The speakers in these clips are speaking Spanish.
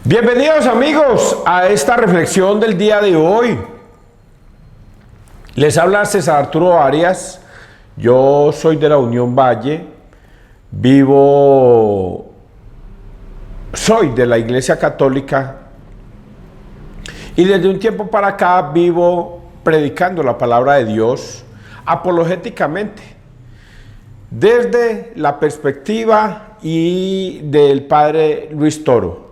Bienvenidos amigos a esta reflexión del día de hoy. Les habla César Arturo Arias. Yo soy de la Unión Valle, soy de la Iglesia Católica y desde un tiempo para acá vivo predicando la palabra de Dios apologéticamente, desde la perspectiva y del padre Luis Toro.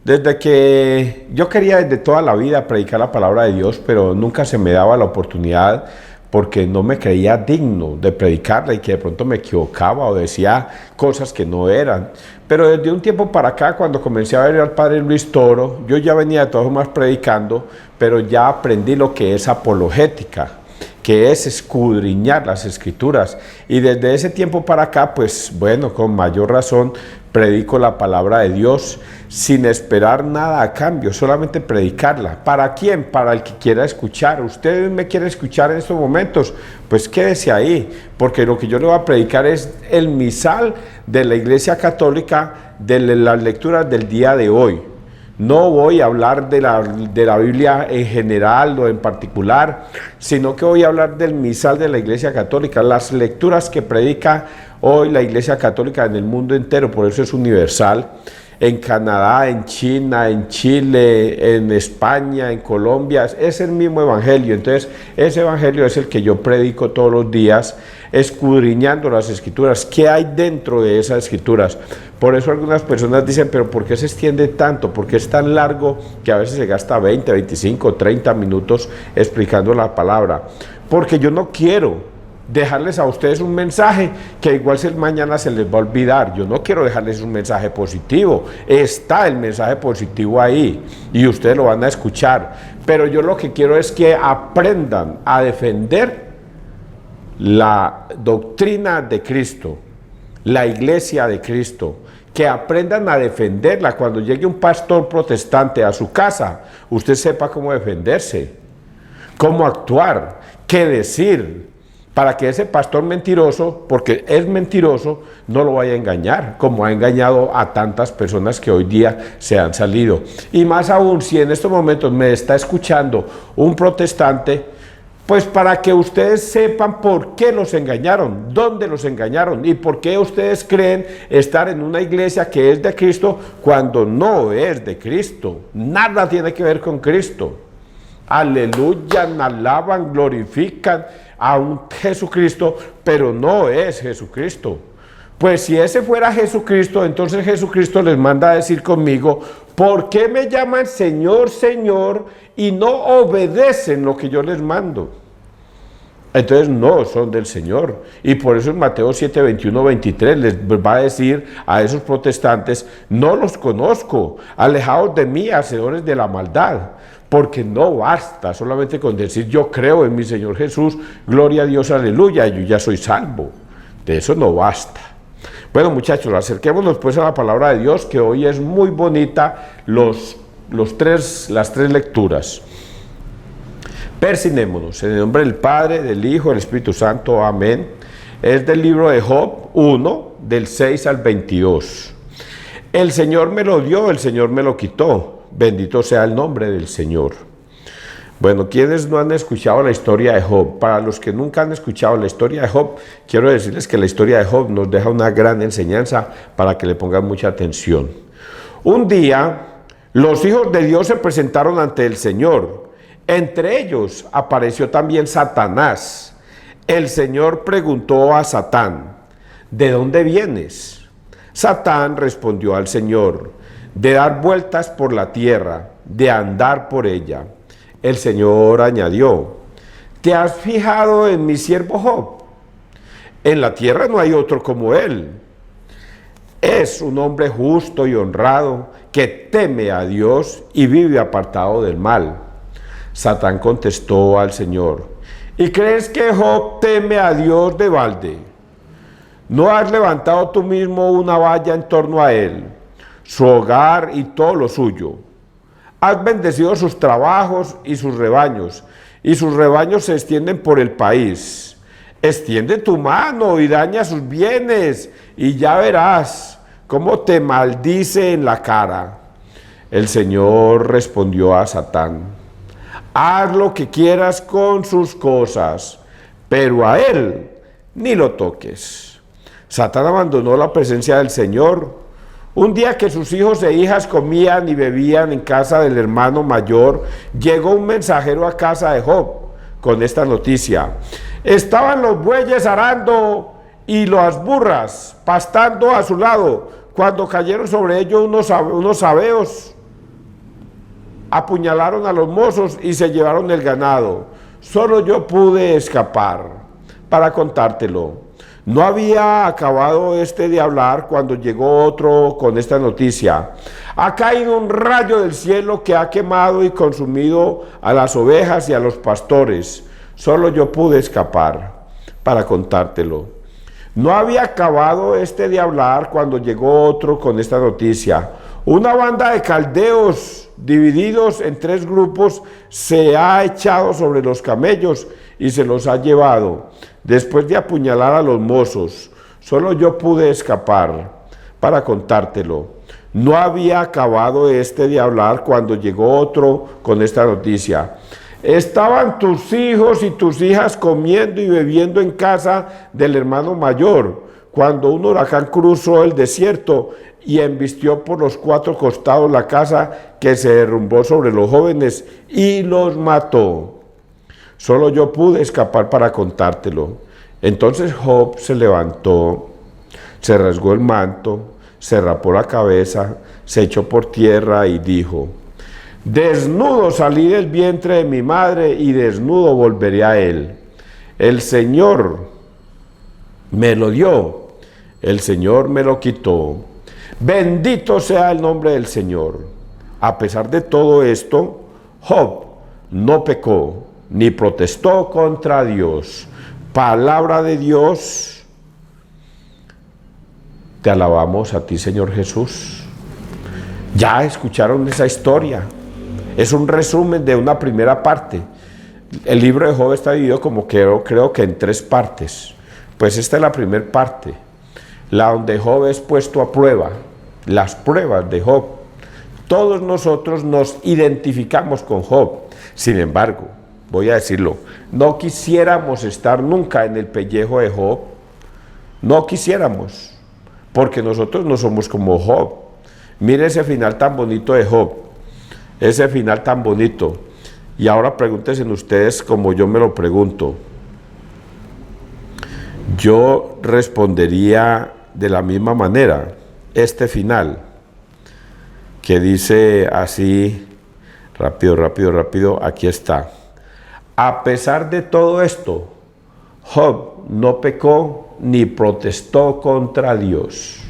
Desde que yo quería desde toda la vida predicar la palabra de Dios, pero nunca se me daba la oportunidad porque no me creía digno de predicarla y que de pronto me equivocaba o decía cosas que no eran. Pero desde un tiempo para acá, cuando comencé a ver al padre Luis Toro, yo ya venía de todas formas predicando, pero ya aprendí lo que es apologética, que es escudriñar las escrituras. Y desde ese tiempo para acá, pues bueno, con mayor razón predico la palabra de Dios sin esperar nada a cambio, solamente predicarla. ¿Para quién? Para el que quiera escuchar. ¿Usted me quiere escuchar en estos momentos? Pues quédese ahí, porque lo que yo le voy a predicar es el misal de la Iglesia Católica de las lecturas del día de hoy. No voy a hablar de la Biblia en general o en particular, sino que voy a hablar del misal de la Iglesia Católica, las lecturas que predica hoy la Iglesia Católica en el mundo entero, por eso es universal, en Canadá, en China, en Chile, en España, en Colombia, es el mismo evangelio. Entonces, ese evangelio es el que yo predico todos los días, escudriñando las escrituras, ¿qué hay dentro de esas escrituras? Por eso algunas personas dicen, pero ¿por qué se extiende tanto? ¿Por qué es tan largo que a veces se gasta 20, 25, 30 minutos explicando la palabra? Porque yo no quiero dejarles a ustedes un mensaje que igual si mañana se les va a olvidar. Yo no quiero dejarles un mensaje positivo. Está el mensaje positivo ahí y ustedes lo van a escuchar. Pero yo lo que quiero es que aprendan a defender la doctrina de Cristo, la iglesia de Cristo, que aprendan a defenderla. Cuando llegue un pastor protestante a su casa, usted sepa cómo defenderse, cómo actuar, qué decir, para que ese pastor mentiroso, porque es mentiroso, no lo vaya a engañar, como ha engañado a tantas personas que hoy día se han salido. Y más aún, si en estos momentos me está escuchando un protestante, pues para que ustedes sepan por qué los engañaron, dónde los engañaron y por qué ustedes creen estar en una iglesia que es de Cristo cuando no es de Cristo. Nada tiene que ver con Cristo. Aleluya, alaban, glorifican a un Jesucristo, pero no es Jesucristo. Pues si ese fuera Jesucristo, entonces Jesucristo les manda a decir conmigo, ¿por qué me llaman Señor, Señor y no obedecen lo que yo les mando? Entonces no son del Señor. Y por eso en Mateo 7, 21, 23 les va a decir a esos protestantes, no los conozco, alejaos de mí, hacedores de la maldad. Porque no basta solamente con decir yo creo en mi Señor Jesús, gloria a Dios, aleluya, yo ya soy salvo. De eso no basta. Bueno muchachos, acerquémonos pues a la palabra de Dios, que hoy es muy bonita, las tres lecturas. Persinémonos en el nombre del Padre, del Hijo, del Espíritu Santo, amén. Es del libro de Job 1, del 6 al 22. El Señor me lo dio, el Señor me lo quitó. Bendito sea el nombre del Señor. Bueno, ¿quiénes no han escuchado la historia de Job? Para los que nunca han escuchado la historia de Job, quiero decirles que la historia de Job nos deja una gran enseñanza para que le pongan mucha atención. Un día, los hijos de Dios se presentaron ante el Señor. Entre ellos apareció también Satanás. El Señor preguntó a Satán, ¿de dónde vienes? Satán respondió al Señor, de dar vueltas por la tierra, de andar por ella. El Señor añadió, ¿te has fijado en mi siervo Job? En la tierra no hay otro como él. Es un hombre justo y honrado, que teme a Dios y vive apartado del mal. Satán contestó al Señor, ¿y crees que Job teme a Dios de balde? ¿No has levantado tú mismo una valla en torno a él, su hogar y todo lo suyo? Has bendecido sus trabajos y sus rebaños se extienden por el país. Extiende tu mano y daña sus bienes, y ya verás cómo te maldice en la cara. El Señor respondió a Satán: haz lo que quieras con sus cosas, pero a él ni lo toques. Satán abandonó la presencia del Señor. Un día que sus hijos e hijas comían y bebían en casa del hermano mayor, llegó un mensajero a casa de Job con esta noticia: estaban los bueyes arando y las burras pastando a su lado, cuando cayeron sobre ellos unos sabeos, apuñalaron a los mozos y se llevaron el ganado. Solo yo pude escapar para contártelo. No había acabado de hablar cuando llegó otro con esta noticia: ha caído un rayo del cielo que ha quemado y consumido a las ovejas y a los pastores. Solo yo pude escapar para contártelo. No había acabado de hablar cuando llegó otro con esta noticia: una banda de caldeos divididos en 3 grupos se ha echado sobre los camellos y se los ha llevado, después de apuñalar a los mozos. Solo yo pude escapar para contártelo. No había acabado de hablar cuando llegó otro con esta noticia: estaban tus hijos y tus hijas comiendo y bebiendo en casa del hermano mayor, cuando un huracán cruzó el desierto y embistió por los 4 costados la casa, que se derrumbó sobre los jóvenes y los mató. Solo yo pude escapar para contártelo. Entonces Job se levantó, se rasgó el manto, se rapó la cabeza, se echó por tierra y dijo: desnudo salí del vientre de mi madre y desnudo volveré a él. El Señor me lo dio, el Señor me lo quitó. Bendito sea el nombre del Señor. A pesar de todo esto, Job no pecó ni protestó contra Dios. Palabra de Dios. Te alabamos a ti, Señor Jesús. Ya escucharon esa historia. Es un resumen de una primera parte. El libro de Job está dividido como creo que en 3 partes. Pues esta es la primera parte, la donde Job es puesto a prueba, las pruebas de Job. Todos nosotros nos identificamos con Job. Sin embargo, voy a decirlo, no quisiéramos estar nunca en el pellejo de Job. No quisiéramos, porque nosotros no somos como Job. Mire ese final tan bonito de Job, ese final tan bonito. Y ahora pregúntense ustedes como yo me lo pregunto. Yo respondería de la misma manera este final, que dice así, rápido, aquí está. A pesar de todo esto, Job no pecó ni protestó contra Dios.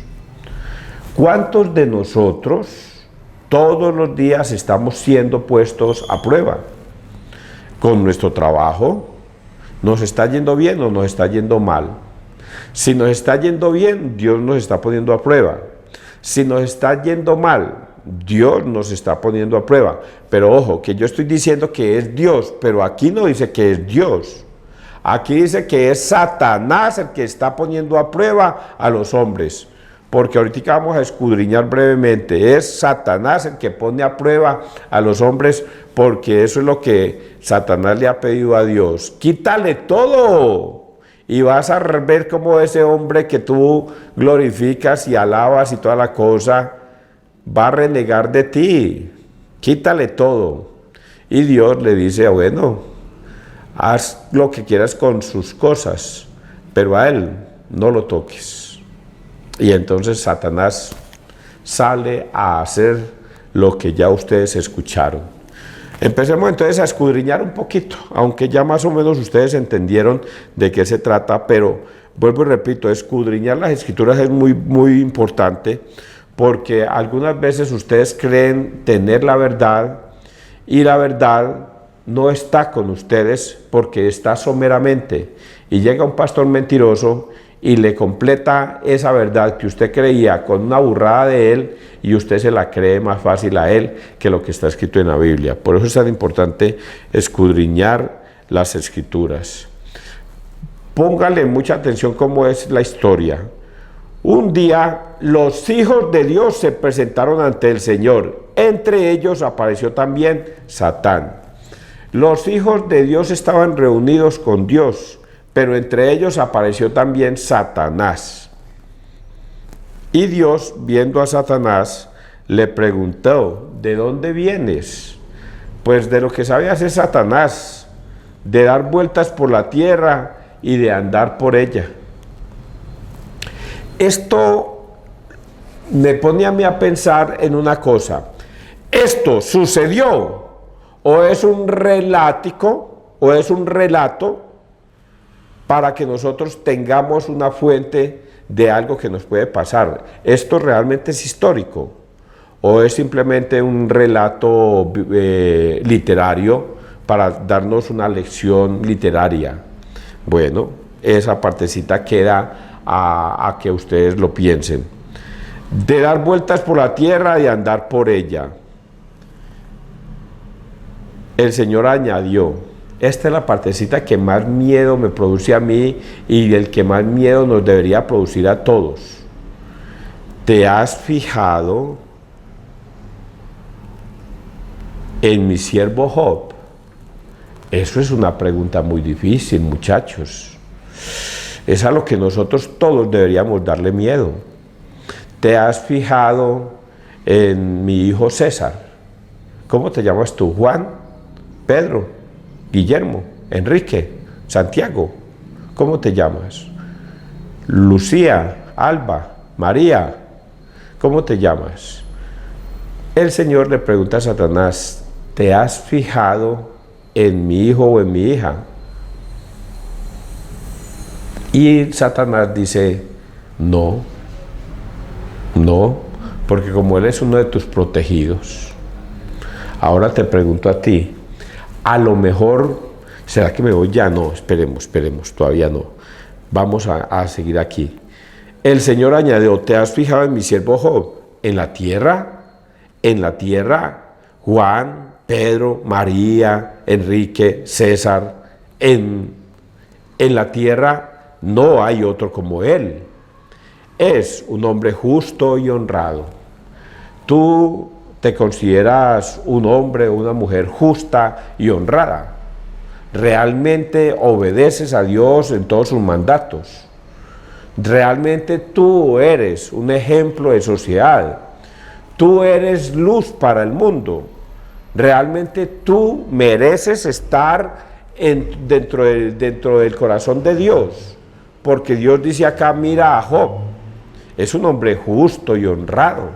¿Cuántos de nosotros todos los días estamos siendo puestos a prueba? Con nuestro trabajo, ¿nos está yendo bien o nos está yendo mal? Si nos está yendo bien, Dios nos está poniendo a prueba. Si nos está yendo mal, Dios nos está poniendo a prueba. Pero ojo, que yo estoy diciendo que es Dios, pero aquí no dice que es Dios. Aquí dice que es Satanás el que está poniendo a prueba a los hombres. Porque ahorita vamos a escudriñar brevemente. Es Satanás el que pone a prueba a los hombres, porque eso es lo que Satanás le ha pedido a Dios. Quítale todo y vas a ver cómo ese hombre que tú glorificas y alabas y toda la cosa va a renegar de ti. Quítale todo. Y Dios le dice: bueno, haz lo que quieras con sus cosas, pero a él no lo toques. Y entonces Satanás sale a hacer lo que ya ustedes escucharon. Empecemos entonces a escudriñar un poquito, aunque ya más o menos ustedes entendieron de qué se trata, pero vuelvo y repito, escudriñar las escrituras es muy importante, porque algunas veces ustedes creen tener la verdad y la verdad no está con ustedes porque está someramente, y llega un pastor mentiroso y le completa esa verdad que usted creía con una burrada de él, y usted se la cree más fácil a él que lo que está escrito en la Biblia. Por eso es tan importante escudriñar las escrituras. Póngale mucha atención cómo es la historia. Un día los hijos de Dios se presentaron ante el Señor Entre ellos apareció también Satán. Los hijos de Dios estaban reunidos con Dios, pero entre ellos apareció también Satanás. Y Dios, viendo a Satanás, le preguntó: ¿de dónde vienes? Pues de lo que sabe hacer Satanás, de dar vueltas por la tierra y de andar por ella. Esto me pone a mí a pensar en una cosa. ¿Esto sucedió o es un relático o es un relato para que nosotros tengamos una fuente de algo que nos puede pasar? ¿Esto realmente es histórico o es simplemente un relato literario para darnos una lección literaria? Bueno, esa partecita queda a que ustedes lo piensen. De dar vueltas por la tierra y andar por ella. El Señor añadió: esta es la partecita que más miedo me produce a mí y el que más miedo nos debería producir a todos. ¿Te has fijado en mi siervo Job? Eso es una pregunta muy difícil, muchachos. Es a lo que nosotros todos deberíamos darle miedo. ¿Te has fijado en mi hijo César? ¿Cómo te llamas tú? ¿Juan? ¿Pedro? ¿Guillermo? ¿Enrique? ¿Santiago? ¿Cómo te llamas? ¿Lucía? ¿Alba? ¿María? ¿Cómo te llamas? El Señor le pregunta a Satanás: ¿te has fijado en mi hijo o en mi hija? Y Satanás dice: no, porque como él es uno de tus protegidos. Ahora te pregunto a ti, a lo mejor, ¿será que me voy ya? No, esperemos, todavía no. Vamos a seguir aquí. El Señor añadió: ¿te has fijado en mi siervo Job? ¿En la tierra? En la tierra, Juan, Pedro, María, Enrique, César, en la tierra no hay otro como él. Es un hombre justo y honrado. ¿Tú te consideras un hombre o una mujer justa y honrada? ¿Realmente obedeces a Dios en todos sus mandatos? ¿Realmente tú eres un ejemplo de sociedad? ¿Tú eres luz para el mundo? ¿Realmente tú mereces estar dentro del corazón de Dios? Porque Dios dice acá: mira a Job, es un hombre justo y honrado.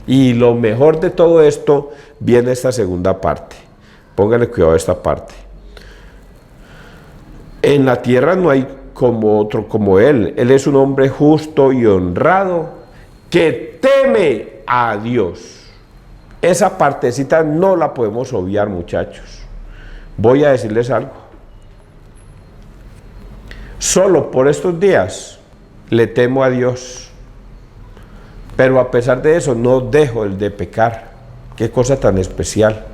Y lo mejor de todo esto viene esta segunda parte. Pónganle cuidado a esta parte. En la tierra no hay como otro como él. Él es un hombre justo y honrado que teme a Dios. Esa partecita no la podemos obviar, muchachos. Voy a decirles algo. Solo por estos días le temo a Dios. Pero a pesar de eso no dejo el de pecar. Qué cosa tan especial.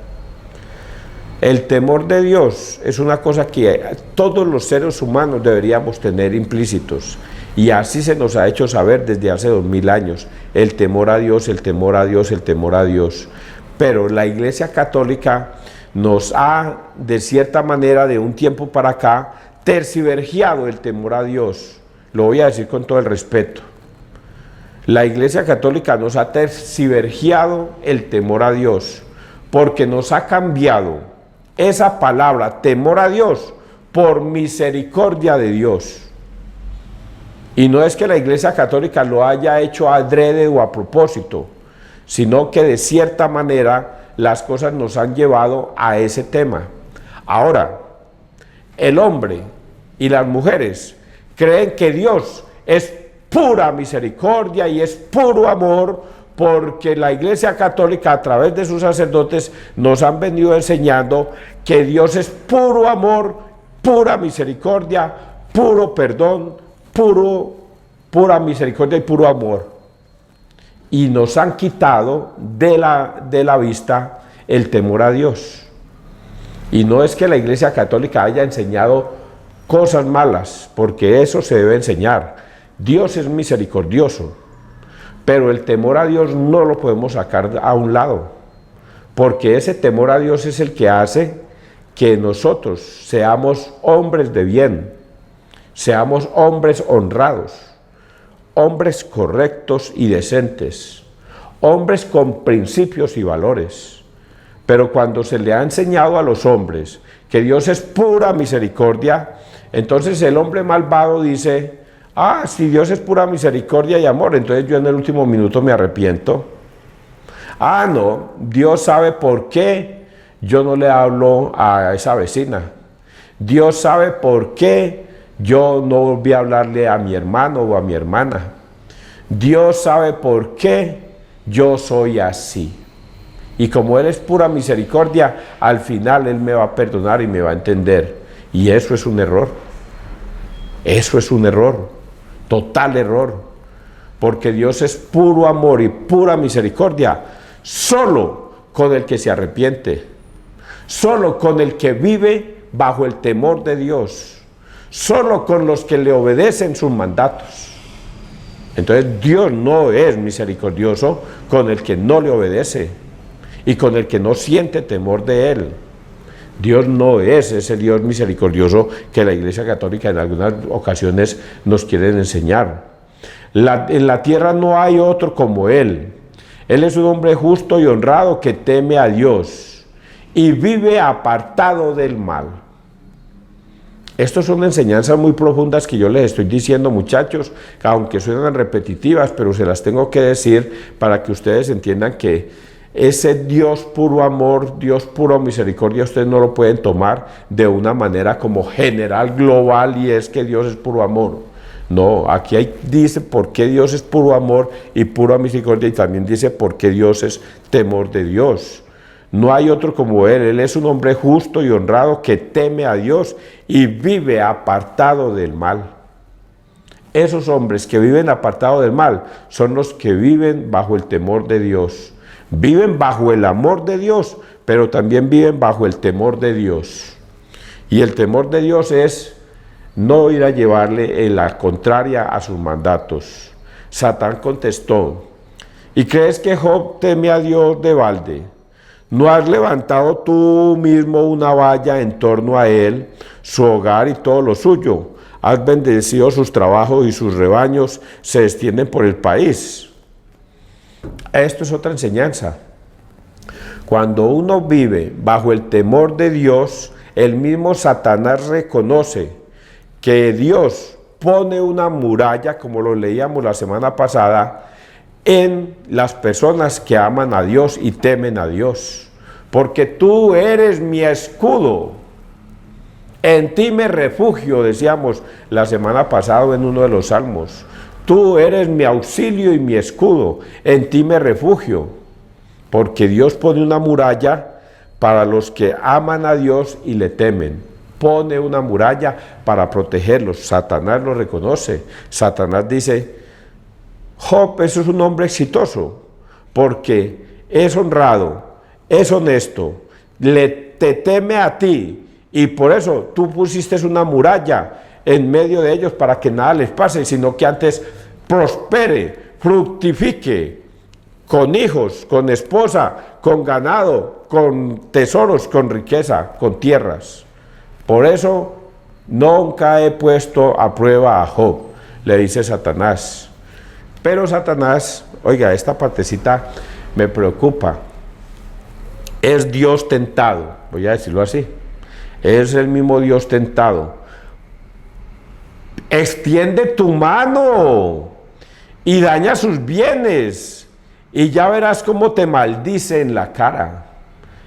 El temor de Dios es una cosa que todos los seres humanos deberíamos tener implícitos. Y así se nos ha hecho saber desde hace 2000 años. El temor a Dios, el temor a Dios, el temor a Dios. Pero la Iglesia Católica nos ha, de cierta manera, de un tiempo para acá, tergiversado el temor a Dios. Lo voy a decir con todo el respeto. La Iglesia Católica nos ha tergiversado el temor a Dios, porque nos ha cambiado esa palabra, temor a Dios, por misericordia de Dios. Y no es que la Iglesia Católica lo haya hecho adrede o a propósito, sino que de cierta manera las cosas nos han llevado a ese tema. Ahora, el hombre y las mujeres creen que Dios es pura misericordia y es puro amor, porque la Iglesia Católica a través de sus sacerdotes nos han venido enseñando que Dios es puro amor, pura misericordia, puro perdón, pura misericordia y puro amor. Y nos han quitado de la vista el temor a Dios. Y no es que la Iglesia Católica haya enseñado cosas malas, porque eso se debe enseñar. Dios es misericordioso, Pero el temor a Dios no lo podemos sacar a un lado, porque ese temor a Dios es el que hace que nosotros seamos hombres de bien, seamos hombres honrados, hombres correctos y decentes, hombres con principios y valores. Pero cuando se le ha enseñado a los hombres que Dios es pura misericordia, entonces el hombre malvado dice: ah, si Dios es pura misericordia y amor, entonces yo en el último minuto me arrepiento. Ah, no, Dios sabe por qué yo no le hablo a esa vecina. Dios sabe por qué yo no volví a hablarle a mi hermano o a mi hermana. Dios sabe por qué yo soy así. Y como Él es pura misericordia, al final Él me va a perdonar y me va a entender. Y eso es un error. Eso es un error, total error. Porque Dios es puro amor y pura misericordia, solo con el que se arrepiente, solo con el que vive bajo el temor de Dios, solo con los que le obedecen sus mandatos. Entonces Dios no es misericordioso con el que no le obedece y con el que no siente temor de Él. Dios no es ese Dios misericordioso que la Iglesia Católica en algunas ocasiones nos quiere enseñar. En la tierra no hay otro como Él. Él es un hombre justo y honrado que teme a Dios y vive apartado del mal. Estas son enseñanzas muy profundas que yo les estoy diciendo, muchachos, aunque suenan repetitivas, pero se las tengo que decir para que ustedes entiendan que ese Dios puro amor, Dios puro misericordia, ustedes no lo pueden tomar de una manera como general, global, y es que Dios es puro amor. No, aquí dice por qué Dios es puro amor y pura misericordia, y también dice por qué Dios es temor de Dios. No hay otro como Él. Él es un hombre justo y honrado que teme a Dios y vive apartado del mal. Esos hombres que viven apartados del mal son los que viven bajo el temor de Dios. Viven bajo el amor de Dios, pero también viven bajo el temor de Dios. Y el temor de Dios es no ir a llevarle en la contraria a sus mandatos. Satán contestó: ¿y crees que Job teme a Dios de balde? ¿No has levantado tú mismo una valla en torno a él, su hogar y todo lo suyo? Has bendecido sus trabajos y sus rebaños se extienden por el país. Esto es otra enseñanza. Cuando uno vive bajo el temor de Dios, el mismo Satanás reconoce que Dios pone una muralla, como lo leíamos la semana pasada, en las personas que aman a Dios y temen a Dios. Porque tú eres mi escudo, en ti me refugio, decíamos la semana pasada en uno de los salmos. Tú eres mi auxilio y mi escudo, en ti me refugio. Porque Dios pone una muralla para los que aman a Dios y le temen. Pone una muralla para protegerlos. Satanás lo reconoce. Satanás dice: Job, eso es un hombre exitoso, porque es honrado, es honesto, te teme a ti, y por eso tú pusiste una muralla en medio de ellos para que nada les pase, sino que antes prospere, fructifique, con hijos, con esposa, con ganado, con tesoros, con riqueza, con tierras. Por eso nunca he puesto a prueba a Job, le dice Satanás. Pero Satanás, oiga, esta partecita me preocupa. Es Dios tentado, voy a decirlo así. Es el mismo Dios tentado. Extiende tu mano y daña sus bienes, y ya verás cómo te maldice en la cara.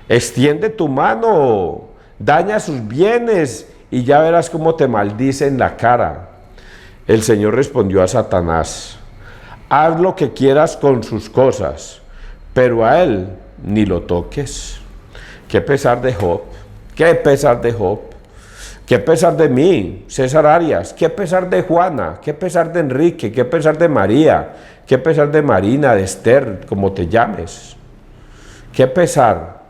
Extiende tu mano, daña sus bienes, y ya verás cómo te maldice en la cara. El Señor respondió a Satanás: haz lo que quieras con sus cosas, pero a él ni lo toques. Qué pesar de Job, qué pesar de Job, qué pesar de mí, César Arias, qué pesar de Juana, qué pesar de Enrique, qué pesar de María, qué pesar de Marina, de Esther, como te llames. Qué pesar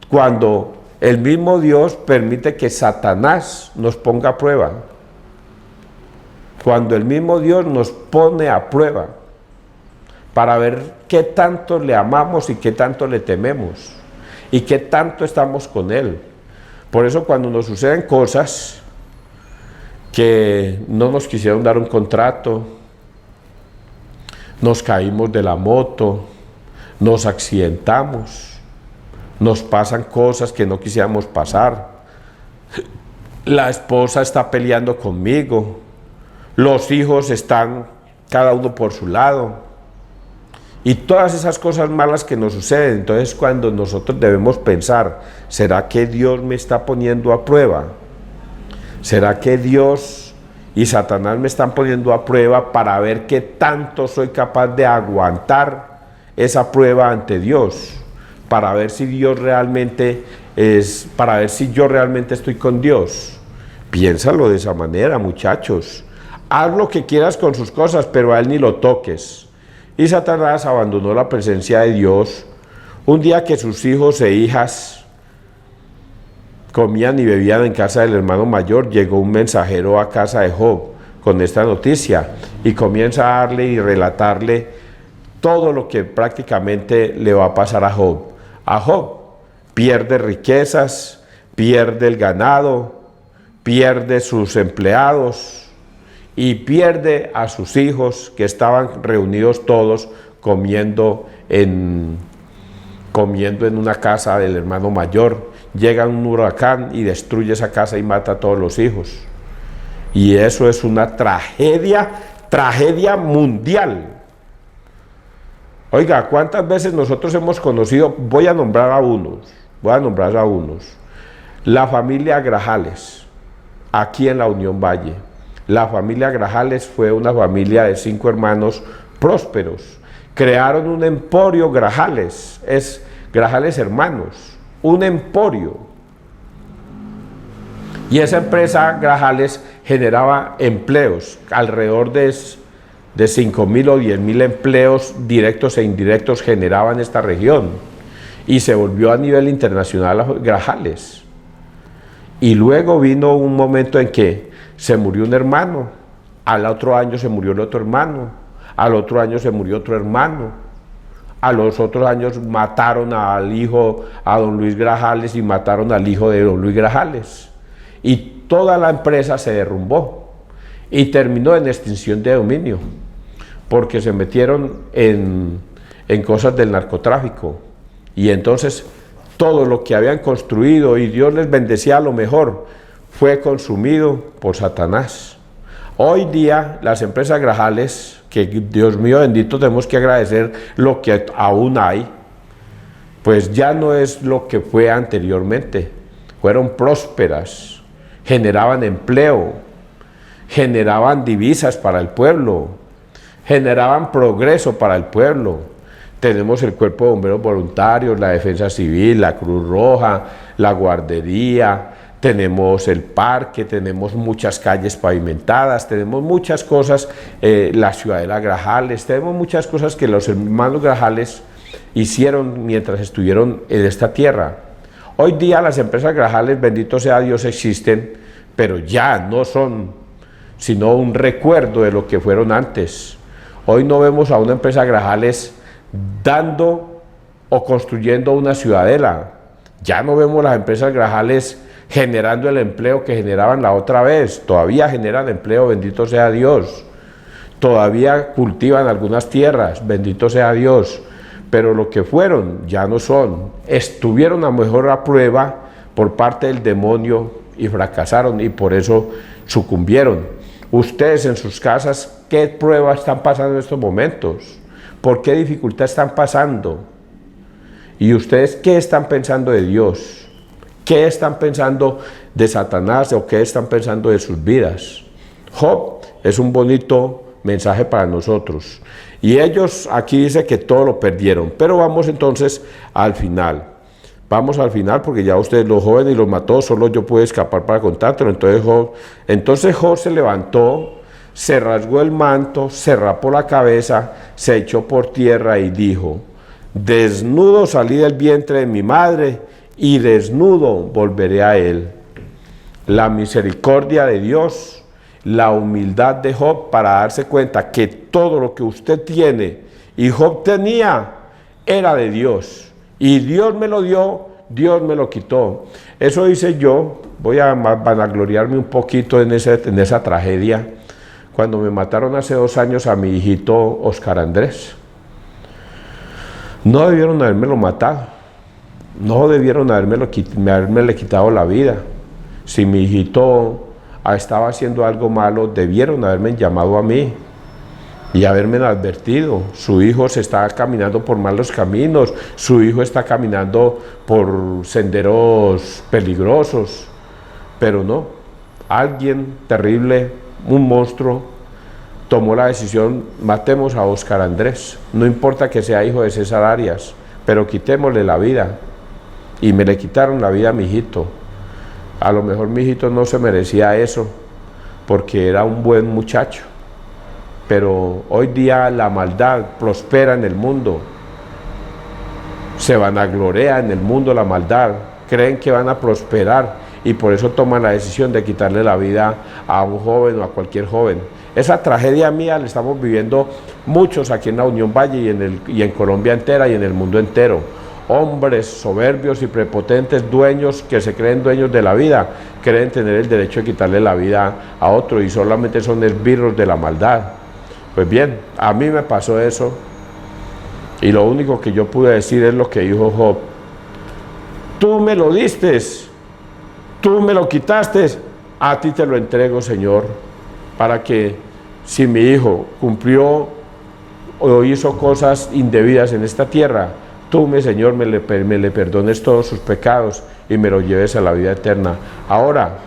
cuando el mismo Dios permite que Satanás nos ponga a prueba. Cuando el mismo Dios nos pone a prueba para ver qué tanto le amamos y qué tanto le tememos y qué tanto estamos con Él. Por eso cuando nos suceden cosas, que no nos quisieron dar un contrato, nos caímos de la moto, nos accidentamos, nos pasan cosas que no quisiéramos pasar, la esposa está peleando conmigo, los hijos están cada uno por su lado, y todas esas cosas malas que nos suceden. Entonces cuando nosotros debemos pensar, ¿será que Dios me está poniendo a prueba? ¿Será que Dios y Satanás me están poniendo a prueba para ver qué tanto soy capaz de aguantar esa prueba ante Dios? Para ver si Dios realmente es, para ver si yo realmente estoy con Dios. Piénsalo de esa manera, muchachos. Haz lo que quieras con sus cosas, pero a Él ni lo toques. Y Satanás abandonó la presencia de Dios un día que sus hijos e hijas comían y bebían en casa del hermano mayor. Llegó un mensajero a casa de Job con esta noticia y comienza a darle y relatarle todo lo que prácticamente le va a pasar a Job. A Job pierde riquezas, pierde el ganado, pierde sus empleados y pierde a sus hijos que estaban reunidos todos comiendo en una casa del hermano mayor. Llega un huracán y destruye esa casa y mata a todos los hijos. Y eso es una tragedia mundial. Oiga, ¿cuántas veces nosotros hemos conocido? Voy a nombrar a unos. La familia Grajales, aquí en la Unión Valle. La familia Grajales fue una familia de 5 hermanos prósperos. Crearon un emporio Grajales, es Grajales Hermanos, un emporio. Y esa empresa Grajales generaba empleos, alrededor de 5.000 o 10.000 empleos directos e indirectos generaba en esta región. Y se volvió a nivel internacional Grajales. Y luego vino un momento en que se murió un hermano, al otro año se murió el otro hermano, al otro año se murió otro hermano, a los otros años mataron al hijo, a don Luis Grajales, y mataron al hijo de don Luis Grajales. Y toda la empresa se derrumbó y terminó en extinción de dominio, porque se metieron en cosas del narcotráfico. Y entonces todo lo que habían construido y Dios les bendecía a lo mejor, fue consumido por Satanás. Hoy día las empresas Grajales, que Dios mío bendito, tenemos que agradecer lo que aún hay, pues ya no es lo que fue anteriormente. Fueron prósperas, generaban empleo, generaban divisas para el pueblo, generaban progreso para el pueblo. Tenemos el Cuerpo de Bomberos Voluntarios, la Defensa Civil, la Cruz Roja, la Guardería, tenemos el parque, tenemos muchas calles pavimentadas, tenemos muchas cosas, la Ciudadela Grajales, tenemos muchas cosas que los hermanos Grajales hicieron mientras estuvieron en esta tierra. Hoy día las empresas Grajales, bendito sea Dios, existen, pero ya no son sino un recuerdo de lo que fueron antes. Hoy no vemos a una empresa Grajales dando o construyendo una ciudadela. Ya no vemos las empresas Grajales generando el empleo que generaban la otra vez. Todavía generan empleo, bendito sea Dios. Todavía cultivan algunas tierras, bendito sea Dios. Pero lo que fueron ya no son. Estuvieron a mejor a prueba por parte del demonio y fracasaron, y por eso sucumbieron. Ustedes en sus casas, ¿qué pruebas están pasando en estos momentos? ¿Por qué dificultad están pasando? ¿Y ustedes qué están pensando de Dios? ¿Qué están pensando de Satanás o qué están pensando de sus vidas? Job es un bonito mensaje para nosotros. Y ellos, aquí dice que todo lo perdieron. Pero vamos entonces al final. Vamos al final porque ya ustedes, los jóvenes, y los mató, solo yo puedo escapar para contártelo. Entonces Job se levantó, se rasgó el manto, se rapó la cabeza, se echó por tierra y dijo: desnudo salí del vientre de mi madre, y desnudo volveré a él. La misericordia de Dios, la humildad de Job para darse cuenta que todo lo que usted tiene y Job tenía era de Dios. Y Dios me lo dio, Dios me lo quitó. Eso hice yo. Voy a vanagloriarme un poquito en esa tragedia. Cuando me mataron hace 2 años a mi hijito Oscar Andrés. No debieron habérmelo matado. No debieron haberme quitado la vida. Si mi hijito estaba haciendo algo malo, debieron haberme llamado a mí y haberme advertido. Su hijo se está caminando por malos caminos, su hijo está caminando por senderos peligrosos, pero no, alguien terrible, un monstruo, tomó la decisión: matemos a Oscar Andrés, no importa que sea hijo de César Arias, pero quitémosle la vida. Y me le quitaron la vida a mi hijito. A lo mejor mi hijito no se merecía eso, porque era un buen muchacho. Pero hoy día la maldad prospera en el mundo. Se vanagloria en el mundo la maldad. Creen que van a prosperar y por eso toman la decisión de quitarle la vida a un joven o a cualquier joven. Esa tragedia mía la estamos viviendo muchos aquí en la Unión Valle y en Colombia entera y en el mundo entero. Hombres soberbios y prepotentes, dueños que se creen dueños de la vida, creen tener el derecho de quitarle la vida a otro y solamente son esbirros de la maldad. Pues bien, a mí me pasó eso y lo único que yo pude decir es lo que dijo Job: tú me lo diste, tú me lo quitaste, a ti te lo entrego, Señor, para que si mi hijo cumplió o hizo cosas indebidas en esta tierra, tú, mi Señor, me le perdones todos sus pecados y me lo lleves a la vida eterna. Ahora,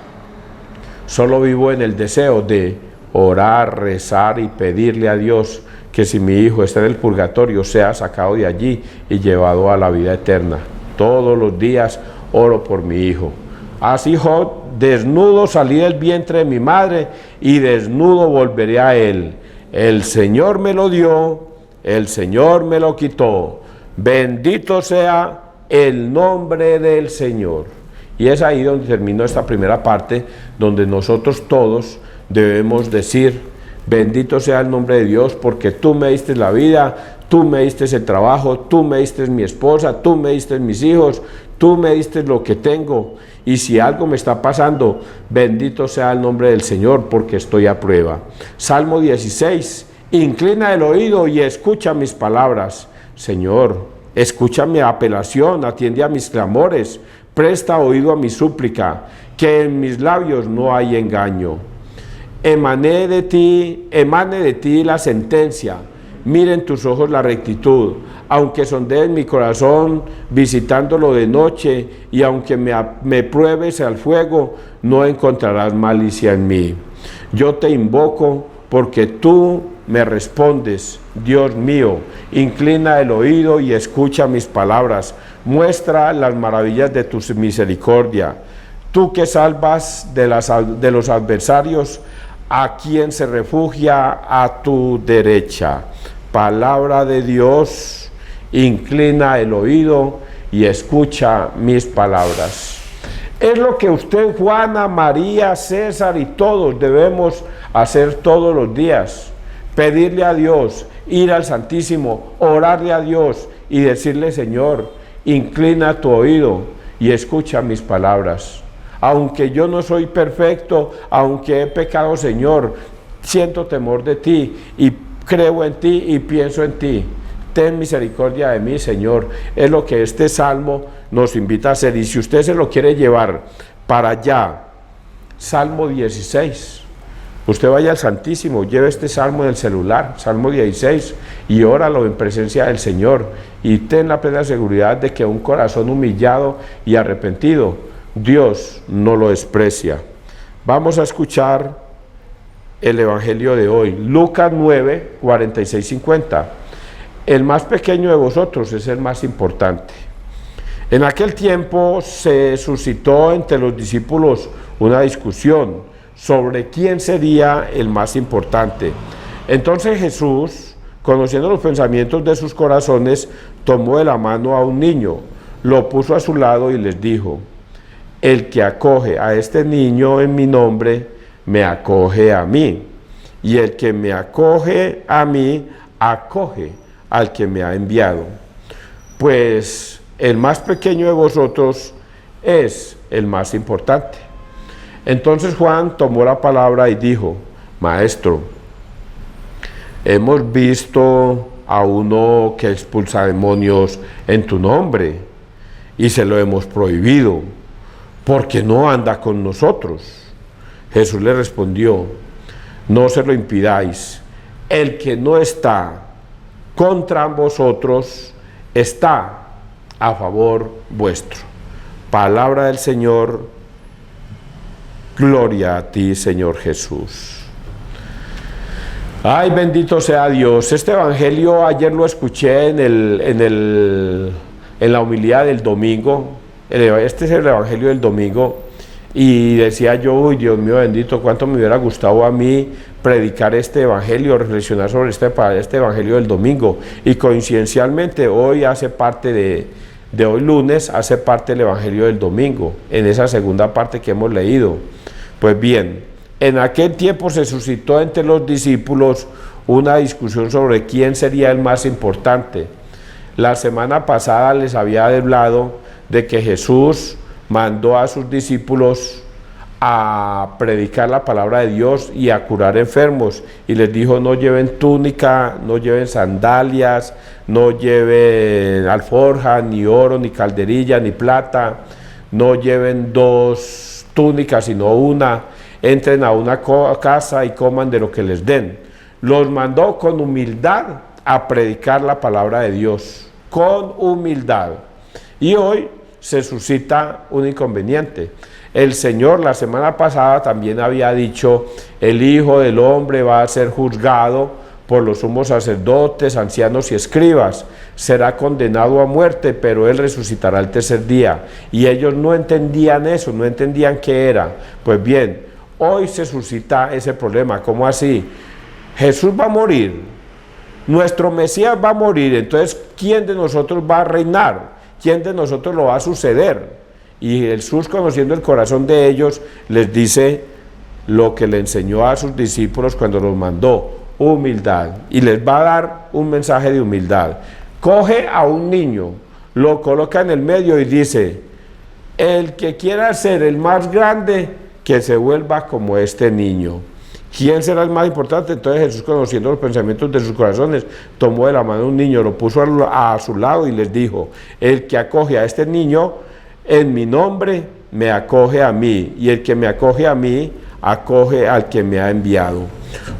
solo vivo en el deseo de orar, rezar y pedirle a Dios que si mi hijo está en el purgatorio, sea sacado de allí y llevado a la vida eterna. Todos los días oro por mi hijo. Así Job: desnudo salí del vientre de mi madre y desnudo volveré a él. El Señor me lo dio, el Señor me lo quitó. Bendito sea el nombre del Señor. Y es ahí donde terminó esta primera parte, donde nosotros todos debemos decir: bendito sea el nombre de Dios, porque tú me diste la vida, tú me diste el trabajo, tú me diste mi esposa, tú me diste mis hijos, tú me diste lo que tengo. Y si algo me está pasando, bendito sea el nombre del Señor, porque estoy a prueba. Salmo 16: inclina el oído y escucha mis palabras. Señor, escucha mi apelación, atiende a mis clamores, presta oído a mi súplica, que en mis labios no hay engaño. Emane de ti la sentencia, miren tus ojos la rectitud, aunque sondees mi corazón visitándolo de noche, y aunque me pruebes al fuego, no encontrarás malicia en mí. Yo te invoco porque tú me respondes, Dios mío. Inclina el oído y escucha mis palabras, muestra las maravillas de tu misericordia. Tú que salvas de los adversarios a quien se refugia a tu derecha. Palabra de Dios, inclina el oído y escucha mis palabras. Es lo que usted, Juana, María, César y todos debemos hacer todos los días. Pedirle a Dios, ir al Santísimo, orarle a Dios y decirle: Señor, inclina tu oído y escucha mis palabras. Aunque yo no soy perfecto, aunque he pecado, Señor, siento temor de ti y creo en ti y pienso en ti. Ten misericordia de mí, Señor. Es lo que este salmo nos invita a hacer. Y si usted se lo quiere llevar para allá, Salmo 16. Usted vaya al Santísimo, lleve este salmo en el celular, Salmo 16, y óralo en presencia del Señor. Y ten la plena seguridad de que un corazón humillado y arrepentido, Dios no lo desprecia. Vamos a escuchar el Evangelio de hoy, Lucas 9, 46, 50. El más pequeño de vosotros es el más importante. En aquel tiempo se suscitó entre los discípulos una discusión sobre quién sería el más importante. Entonces Jesús, conociendo los pensamientos de sus corazones, tomó de la mano a un niño, lo puso a su lado y les dijo: el que acoge a este niño en mi nombre, me acoge a mí, y el que me acoge a mí, acoge al que me ha enviado. Pues el más pequeño de vosotros es el más importante. Entonces Juan tomó la palabra y dijo: Maestro, hemos visto a uno que expulsa demonios en tu nombre y se lo hemos prohibido, porque no anda con nosotros. Jesús le respondió: no se lo impidáis, el que no está contra vosotros está a favor vuestro. Palabra del Señor. Gloria a ti, Señor Jesús. Ay, bendito sea Dios. Este evangelio ayer lo escuché en la homilía del domingo. Este es el evangelio del domingo. Y decía yo: uy, Dios mío bendito, cuánto me hubiera gustado a mí predicar este evangelio, reflexionar sobre este evangelio del domingo. Y coincidencialmente hoy hace parte de hoy lunes, hace parte del evangelio del domingo, en esa segunda parte que hemos leído. Pues bien, en aquel tiempo se suscitó entre los discípulos una discusión sobre quién sería el más importante. La semana pasada les había hablado de que Jesús mandó a sus discípulos a predicar la palabra de Dios y a curar enfermos, y les dijo: no lleven túnica, no lleven sandalias, no lleven alforja, ni oro, ni calderilla, ni plata, no lleven 2 túnicas, sino una. Entren a una casa y coman de lo que les den. Los mandó con humildad a predicar la palabra de Dios, con humildad. Y hoy se suscita un inconveniente. El Señor la semana pasada también había dicho: el Hijo del Hombre va a ser juzgado por los sumos sacerdotes, ancianos y escribas, será condenado a muerte, pero Él resucitará el tercer día. Y ellos no entendían eso, no entendían qué era. Pues bien, hoy se suscita ese problema. ¿Cómo así? Jesús va a morir, nuestro Mesías va a morir, entonces ¿quién de nosotros va a reinar? ¿Quién de nosotros lo va a suceder? Y Jesús, conociendo el corazón de ellos, les dice lo que le enseñó a sus discípulos cuando los mandó: humildad. Y les va a dar un mensaje de humildad. Coge a un niño, lo coloca en el medio y dice: el que quiera ser el más grande, que se vuelva como este niño. ¿Quién será el más importante? Entonces Jesús, conociendo los pensamientos de sus corazones, tomó de la mano un niño, lo puso a su lado y les dijo: el que acoge a este niño en mi nombre, me acoge a mí, y el que me acoge a mí, acoge al que me ha enviado.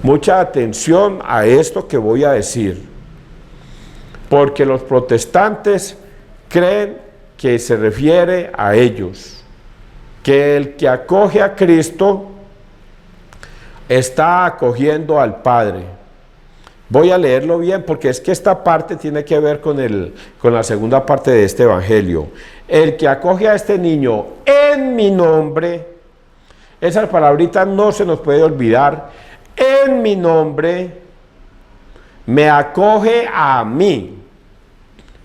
Mucha atención a esto que voy a decir, porque los protestantes creen que se refiere a ellos, que el que acoge a Cristo está acogiendo al Padre. Voy a leerlo bien porque es que esta parte tiene que ver con la segunda parte de este evangelio. El que acoge a este niño en mi nombre, esa palabrita no se nos puede olvidar: en mi nombre, me acoge a mí.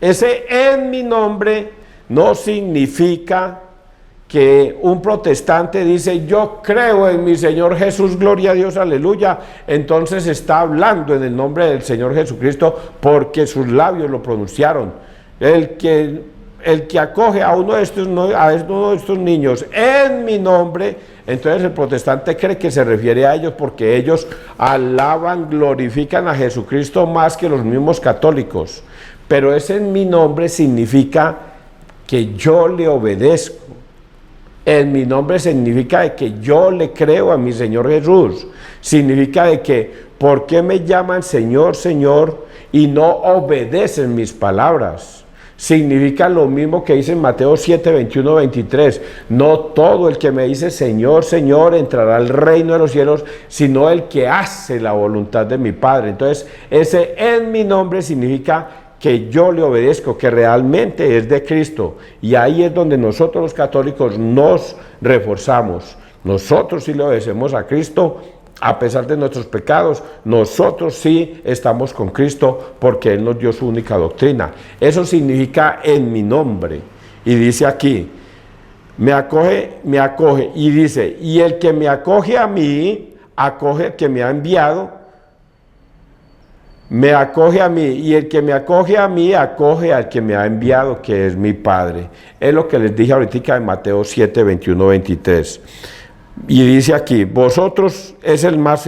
Ese en mi nombre no significa que un protestante dice: yo creo en mi Señor Jesús, gloria a Dios, aleluya, entonces está hablando en el nombre del Señor Jesucristo porque sus labios lo pronunciaron. El que acoge a uno de estos niños en mi nombre, entonces el protestante cree que se refiere a ellos porque ellos alaban, glorifican a Jesucristo más que los mismos católicos. Pero ese en mi nombre significa que yo le obedezco. En mi nombre significa de que yo le creo a mi Señor Jesús. Significa de que, ¿por qué me llaman Señor, Señor y no obedecen mis palabras? Significa lo mismo que dice en Mateo 7, 21, 23. No todo el que me dice Señor, Señor entrará al reino de los cielos, sino el que hace la voluntad de mi Padre. Entonces, ese en mi nombre significa que yo le obedezco, que realmente es de Cristo. Y ahí es donde nosotros los católicos nos reforzamos. Nosotros sí le obedecemos a Cristo, a pesar de nuestros pecados. Nosotros sí estamos con Cristo porque Él nos dio su única doctrina. Eso significa en mi nombre. Y dice aquí, me acoge, y dice, y el que me acoge a mí, acoge al que me ha enviado. me acoge a mí, y el que me acoge a mí, acoge al que me ha enviado, que es mi Padre. Es lo que les dije ahorita en Mateo 7, 21, 23. Y dice aquí, vosotros es el más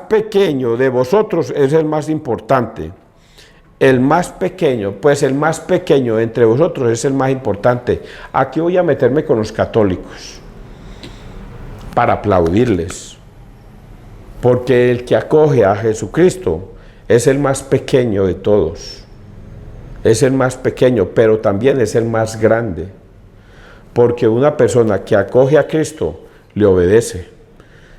pequeño de vosotros es el más importante. El más pequeño, pues el más pequeño entre vosotros es el más importante. Aquí voy a meterme con los católicos para aplaudirles, porque el que acoge a Jesucristo es el más pequeño de todos. Es el más pequeño, pero también es el más grande, porque una persona que acoge a Cristo le obedece.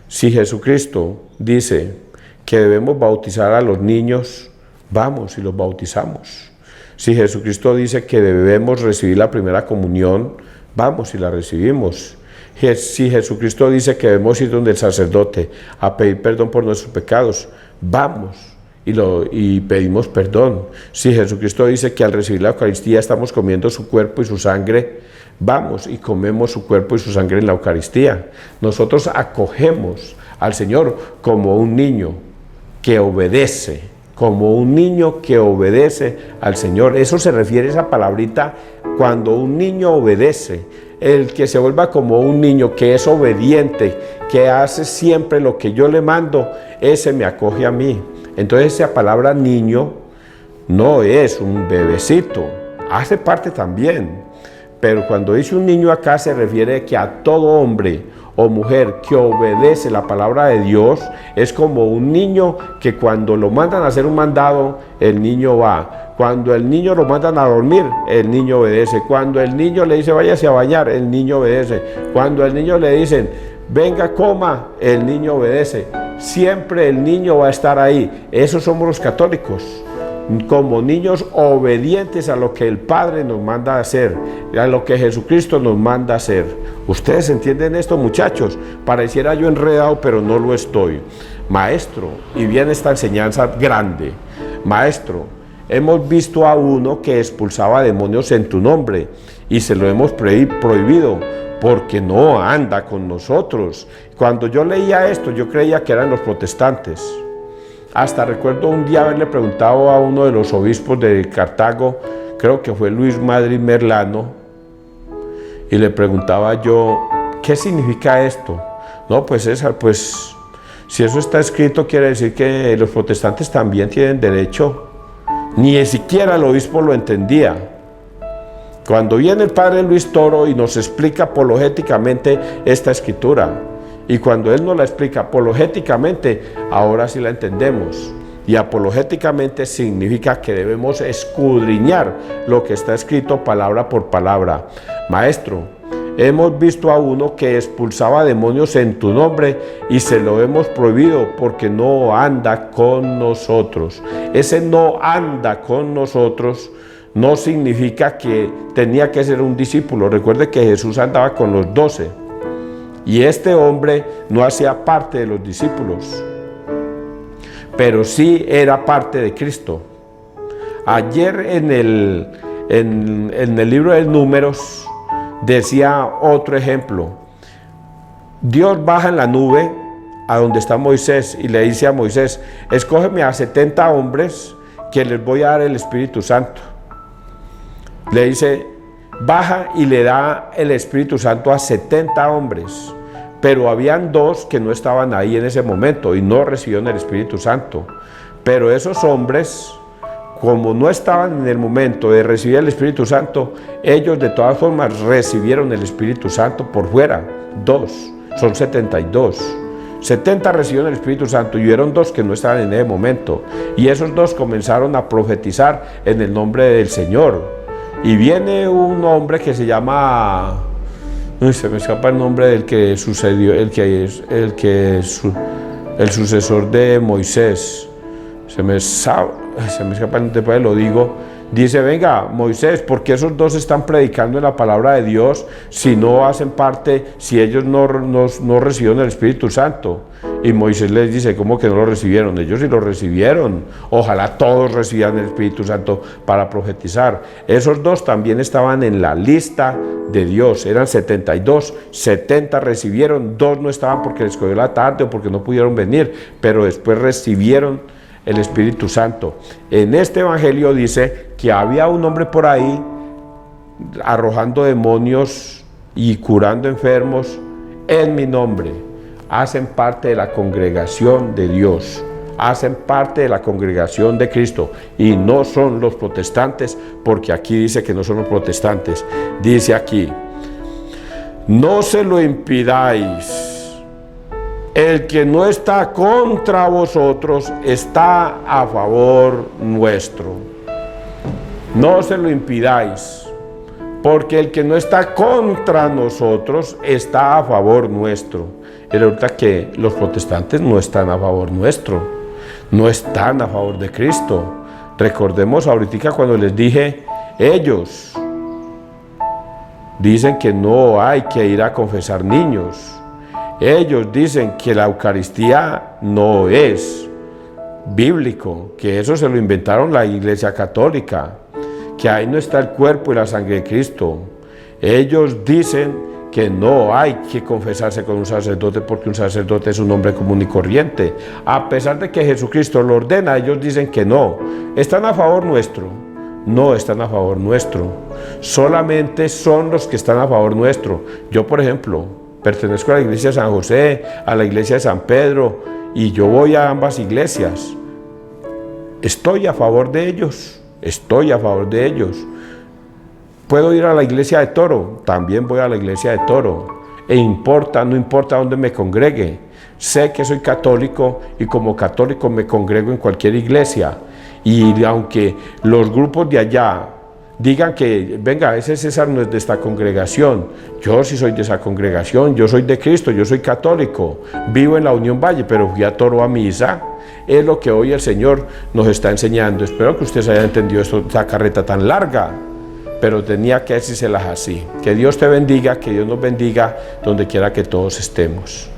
Si Jesucristo dice que debemos bautizar a los niños, vamos y los bautizamos. Si Jesucristo dice que debemos recibir la primera comunión, vamos y la recibimos. Si Jesucristo dice que debemos ir donde el sacerdote a pedir perdón por nuestros pecados, vamos y pedimos perdón. Si Jesucristo dice que al recibir la Eucaristía estamos comiendo su cuerpo y su sangre, vamos y comemos su cuerpo y su sangre en la Eucaristía. Nosotros acogemos al Señor como un niño que obedece, como un niño que obedece al Señor. Eso se refiere a esa palabrita, cuando un niño obedece. El que se vuelva como un niño que es obediente, que hace siempre lo que yo le mando, ese me acoge a mí. Entonces esa palabra niño no es un bebecito, hace parte también. Pero cuando dice un niño acá se refiere que a todo hombre o mujer que obedece la palabra de Dios, es como un niño que cuando lo mandan a hacer un mandado, el niño va. Cuando el niño lo mandan a dormir, el niño obedece. Cuando el niño le dice váyase a bañar, el niño obedece. Cuando el niño le dicen venga, coma, el niño obedece. Siempre el niño va a estar ahí. Esos somos los católicos, como niños obedientes a lo que el Padre nos manda a hacer, a lo que Jesucristo nos manda a hacer. ¿Ustedes entienden esto, muchachos? Pareciera yo enredado, pero no lo estoy. Maestro, y viene esta enseñanza grande. Maestro, hemos visto a uno que expulsaba demonios en tu nombre y se lo hemos prohibido porque no anda con nosotros. Cuando yo leía esto, yo creía que eran los protestantes. Hasta recuerdo un día haberle preguntado a uno de los obispos de Cartago, creo que fue Luis Madrid Merlano, y le preguntaba yo, ¿qué significa esto? No, pues César, pues si eso está escrito quiere decir que los protestantes también tienen derecho. Ni siquiera el obispo lo entendía. Cuando viene el padre Luis Toro y nos explica apologéticamente esta escritura, y cuando él nos la explica apologéticamente, ahora sí la entendemos. Y apologéticamente significa que debemos escudriñar lo que está escrito palabra por palabra. Maestro, hemos visto a uno que expulsaba demonios en tu nombre y se lo hemos prohibido porque no anda con nosotros. Ese no anda con nosotros no significa que tenía que ser un discípulo. Recuerde que Jesús andaba con los 12 y este hombre no hacía parte de los discípulos, pero sí era parte de Cristo. Ayer en el libro de Números decía otro ejemplo. Dios baja en la nube a donde está Moisés y le dice a Moisés, escógeme a 70 hombres que les voy a dar el Espíritu Santo. Le dice, baja y le da el Espíritu Santo a 70 hombres. Pero habían 2 que no estaban ahí en ese momento y no recibieron el Espíritu Santo. Pero esos hombres, como no estaban en el momento de recibir el Espíritu Santo, ellos de todas formas recibieron el Espíritu Santo por fuera. 2, son 72. 70 recibieron el Espíritu Santo y hubieron 2 que no estaban en ese momento. Y esos 2 comenzaron a profetizar en el nombre del Señor. Y viene un hombre que se llama... se me escapa el nombre del que sucedió, el sucesor de Moisés. Se me escapa, después lo digo. Dice, venga, Moisés, ¿por qué esos 2 están predicando en la palabra de Dios si no hacen parte, si ellos no recibieron el Espíritu Santo? Y Moisés les dice, ¿cómo que no lo recibieron? Ellos sí lo recibieron. Ojalá todos recibieran el Espíritu Santo para profetizar. Esos 2 también estaban en la lista de Dios. Eran 72, 70 recibieron, 2 no estaban porque les cogió la tarde o porque no pudieron venir, pero después recibieron el Espíritu Santo. En este evangelio dice que había un hombre por ahí arrojando demonios y curando enfermos en mi nombre. Hacen parte de la congregación de Dios, hacen parte de la congregación de Cristo y no son los protestantes, porque aquí dice que no son los protestantes. Dice aquí: no se lo impidáis. El que no está contra vosotros está a favor nuestro. No se lo impidáis, porque el que no está contra nosotros está a favor nuestro. Y resulta que los protestantes no están a favor nuestro, no están a favor de Cristo. Recordemos ahorita cuando les dije, ellos dicen que no hay que ir a confesar niños. Ellos dicen que la Eucaristía no es bíblico, que eso se lo inventaron la Iglesia Católica, que ahí no está el cuerpo y la sangre de Cristo. Ellos dicen que no hay que confesarse con un sacerdote porque un sacerdote es un hombre común y corriente. A pesar de que Jesucristo lo ordena, ellos dicen que no. ¿Están a favor nuestro? No están a favor nuestro. Solamente son los que están a favor nuestro. Yo, por ejemplo, pertenezco a la iglesia de San José, a la iglesia de San Pedro, y yo voy a ambas iglesias. Estoy a favor de ellos. Estoy a favor de ellos. ¿Puedo ir a la iglesia de Toro? También voy a la iglesia de Toro. No importa dónde me congregue. Sé que soy católico y como católico me congrego en cualquier iglesia. Y aunque los grupos de allá digan que, venga, ese César no es de esta congregación, yo sí soy de esa congregación, yo soy de Cristo, yo soy católico, vivo en la Unión Valle, pero fui a Toro a misa. Es lo que hoy el Señor nos está enseñando. Espero que ustedes hayan entendido esta carreta tan larga, pero tenía que decírselas así. Que Dios te bendiga, que Dios nos bendiga donde quiera que todos estemos.